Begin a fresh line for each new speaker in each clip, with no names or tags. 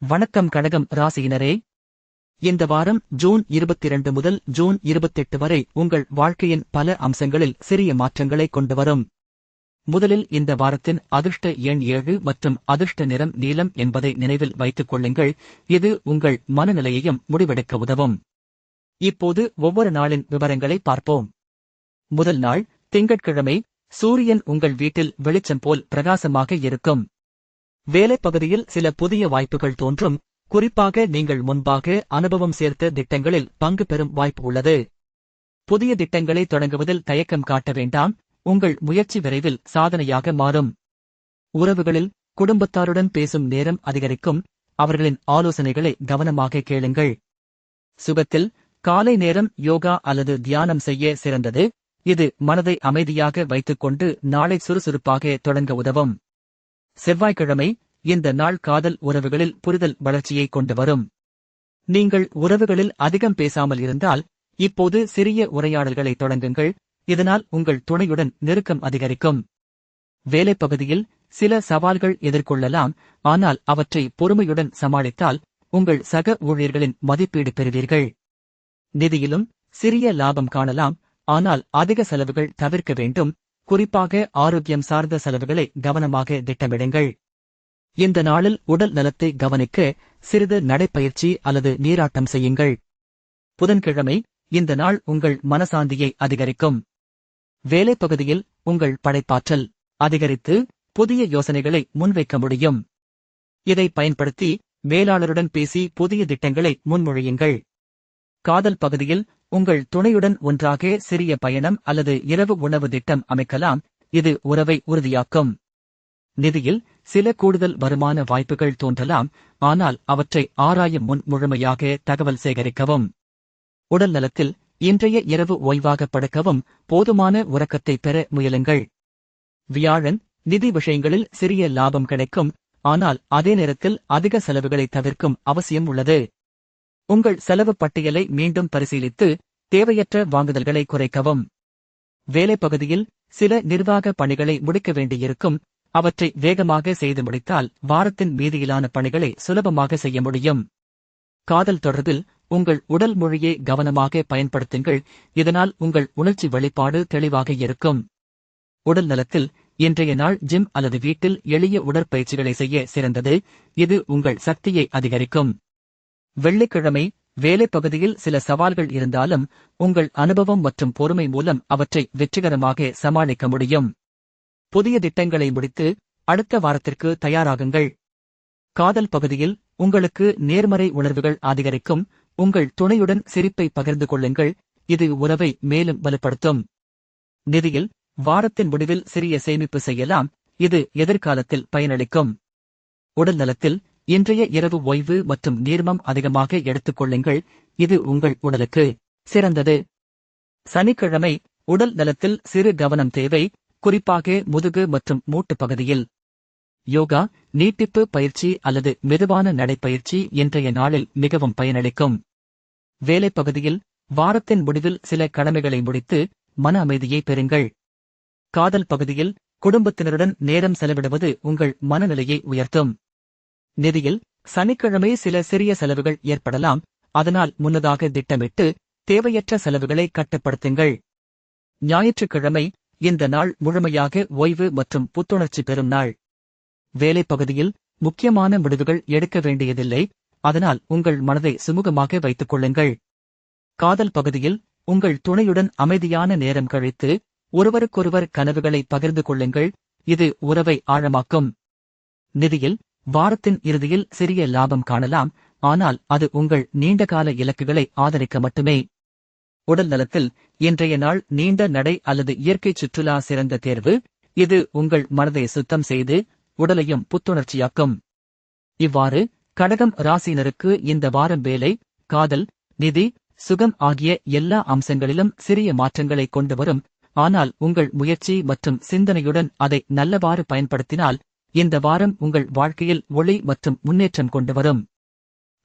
வணக்கம் கடகம் ராசியினரே. இந்த வாரம் ஜூன் 22 முதல் ஜூன் 28 வரை உங்கள் வாழ்க்கையின் பல அம்சங்களில் சிறிய மாற்றங்களை கொண்டு வரும். முதலில் இந்த வாரத்தின் அதிர்ஷ்ட எண் 7 மற்றும் அதிர்ஷ்ட நிறம் நீலம் என்பதை நினைவில் வைத்துக் கொள்ளுங்கள். இது உங்கள் மனநிலையையும் முடிவெடுக்க உதவும். இப்போது ஒவ்வொரு நாளின் விவரங்களை பார்ப்போம். முதல் நாள் திங்கட்கிழமை. சூரியன் உங்கள் வீட்டில் வெளிச்சம் போல் பிரகாசமாக இருக்கும். வேலைப்பகுதியில் சில புதிய வாய்ப்புகள் தோன்றும். குறிப்பாக நீங்கள் முன்பாக அனுபவம் சேர்த்த திட்டங்களில் பங்கு பெறும் வாய்ப்பு உள்ளது. புதிய திட்டங்களை தொடங்குவதில் தயக்கம் காட்ட வேண்டாம். உங்கள் முயற்சி விரைவில் சாதனையாக மாறும். உறவுகளில் குடும்பத்தாருடன் பேசும் நேரம் அதிகரிக்கும். அவர்களின் ஆலோசனைகளை கவனமாக கேளுங்கள். சுபத்தில் காலை நேரம் யோகா அல்லது தியானம் செய்ய சிறந்தது. இது மனதை அமைதியாக வைத்துக்கொண்டு நாளை சுறுசுறுப்பாக தொடங்க உதவும். செவ்வாய்க்கிழமை. இந்த நாள் காதல் உறவுகளில் புரிதல் வளர்ச்சியை கொண்டு வரும். நீங்கள் உறவுகளில் அதிகம் பேசாமல் இருந்தால் இப்போது சிறிய உரையாடல்களை தொடங்குங்கள். இதனால் உங்கள் துணையுடன் நெருக்கம் அதிகரிக்கும். வேலைப்பகுதியில் சில சவால்கள் எதிர்கொள்ளலாம். ஆனால் அவற்றை பொறுமையுடன் சமாளித்தால் உங்கள் சக ஊழியர்களின் மதிப்பீடு பெறுவீர்கள். நிதியிலும் சிறிய லாபம் காணலாம். ஆனால் அதிக செலவுகள் தவிர்க்க வேண்டும். குறிப்பாக ஆரோக்கியம் சார்ந்த செலவுகளை கவனமாக திட்டமிடுங்கள். இந்த நாளில் உடல் நலத்தை கவனிக்க சிறிது நடைப்பயிற்சி அல்லது நீராட்டம் செய்யுங்கள். புதன்கிழமை. இந்த நாள் உங்கள் மனசாந்தியை அதிகரிக்கும். வேலைப்பகுதியில் உங்கள் படைப்பாற்றல் அதிகரித்து புதிய யோசனைகளை முன்வைக்க முடியும். இதை பயன்படுத்தி மேலாளருடன் பேசி புதிய திட்டங்களை முன்மொழியுங்கள். காதல் பகுதியில் உங்கள் துணையுடன் ஒன்றாக சிறிய பயணம் அல்லது இரவு உணவு திட்டம் அமைக்கலாம். இது உறவை உறுதியாக்கும். நிதியில் சில கூடுதல் வருமான வாய்ப்புகள் தோன்றலாம். ஆனால் அவற்றை ஆராயும் முன் முழுமையாக தகவல் சேகரிக்கவும். உடல் நலத்தில் இன்றைய இரவு ஓய்வாக படுக்கவும் போதுமான உறக்கத்தை பெற முயலுங்கள். வியாழன். நிதி விஷயங்களில் சிறிய லாபம் கிடைக்கும். ஆனால் அதே நேரத்தில் அதிக செலவுகளை தவிர்க்கும் அவசியம் உள்ளது. உங்கள் செலவு பட்டியலை மீண்டும் பரிசீலித்து தேவையற்ற வாங்குதல்களை குறைக்கவும். வேலைப்பகுதியில் சில நிர்வாக பணிகளை முடிக்க வேண்டியிருக்கும். அவற்றை வேகமாக செய்து முடித்தால் வாரத்தின் மீதியிலான பணிகளை சுலபமாக செய்ய முடியும். காதல் தொடர்பில் உங்கள் உடல் மொழியை கவனமாக பயன்படுத்துங்கள். இதனால் உங்கள் உணர்ச்சி வெளிப்பாடு தெளிவாக இருக்கும். உடல் நலத்தில் இன்றைய நாள் ஜிம் அல்லது வீட்டில் எளிய உடற்பயிற்சிகளை செய்ய சிறந்தது. இது உங்கள் சக்தியை அதிகரிக்கும். வெள்ளிக்கிழமை. வேலைப்பகுதியில் சில சவால்கள் இருந்தாலும் உங்கள் அனுபவம் மற்றும் பொறுமை மூலம் அவற்றை வெற்றிகரமாக சமாளிக்க முடியும். புதிய திட்டங்களை முடித்து அடுத்த வாரத்திற்கு தயாராகுங்கள். காதல் பகுதியில் உங்களுக்கு நேர்மறை உணர்வுகள் அதிகரிக்கும். உங்கள் துணையுடன் சிரிப்பை பகிர்ந்து கொள்ளுங்கள். இது உறவை மேலும் வலுப்படுத்தும். நிதியில் வாரத்தின் முடிவில் சிறிய சேமிப்பு செய்யலாம். இது எதிர்காலத்தில் பயனளிக்கும். உடல் நலத்தில் இன்றைய இரவு ஓய்வு மற்றும் நீர்மம் அதிகமாக எடுத்துக் கொள்ளுங்கள். இது உங்கள் உடலுக்கு சிறந்தது. சனிக்கிழமை. உடல் நலத்தில் சிறு கவனம் தேவை. குறிப்பாக முதுகு மற்றும் மூட்டு பகுதியில். யோகா, நீட்டிப்பு பயிற்சி அல்லது மெதுவான நடைப்பயிற்சி இன்றைய நாளில் மிகவும் பயனளிக்கும். வேலைப்பகுதியில் வாரத்தின் முடிவில் சில கடமைகளை முடித்து மன அமைதியை பெறுங்கள். காதல் பகுதியில் குடும்பத்தினருடன் நேரம் செலவிடுவது உங்கள் மனநிலையை உயர்த்தும். நிதியில் சனிக்கிழமை சில சிறிய செலவுகள் ஏற்படலாம். அதனால் முன்னதாக திட்டமிட்டு தேவையற்ற செலவுகளை கட்டுப்படுத்துங்கள். ஞாயிற்றுக்கிழமை. இந்த நாள் முழுமையாக ஓய்வு மற்றும் புத்துணர்ச்சி பெறும் நாள். வேலைப்பகுதியில் முக்கியமான முடிவுகள் எடுக்க வேண்டியதில்லை. அதனால் உங்கள் மனதை சுமூகமாக வைத்துக் கொள்ளுங்கள். காதல் பகுதியில் உங்கள் துணையுடன் அமைதியான நேரம் கழித்து ஒருவருக்கொருவர் கனவுகளை பகிர்ந்து கொள்ளுங்கள். இது உறவை ஆழமாக்கும். நிதியில் வாரத்தின் இறுதியில் சிறிய லாபம் காணலாம். ஆனால் அது உங்கள் நீண்டகால இலக்குகளை ஆதரிக்க மட்டுமே. உடல் நலத்தில் இன்றைய நாள் நீண்ட நடை அல்லது இயற்கை சுற்றுலா சிறந்த தேர்வு. இது உங்கள் மனதை சுத்தம் செய்து உடலையும் புத்துணர்ச்சியாக்கும். இவ்வாறு கடகம் ராசியினருக்கு இந்த வாரம் வேலை, காதல், நிதி, சுகம் ஆகிய எல்லா அம்சங்களிலும் சிறிய மாற்றங்களை கொண்டு வரும். ஆனால் உங்கள் முயற்சி மற்றும் சிந்தனையுடன் அதை நல்லவாறு பயன்படுத்தினால் இந்த வாரம் உங்கள் வாழ்க்கையில் ஒளி மற்றும் முன்னேற்றம் கொண்டு வரும்.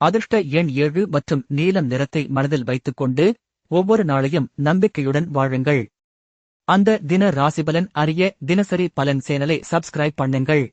அதிர்ஷ்ட எண் 7 மற்றும் நீலம் நிறத்தை மனதில் வைத்துக்கொண்டு ஒவ்வொரு நாளையும் நம்பிக்கையுடன் வாழுங்கள். அந்த தின ராசிபலன் அறிய தினசரி பலன் சேனலை சப்ஸ்கிரைப் பண்ணுங்கள்.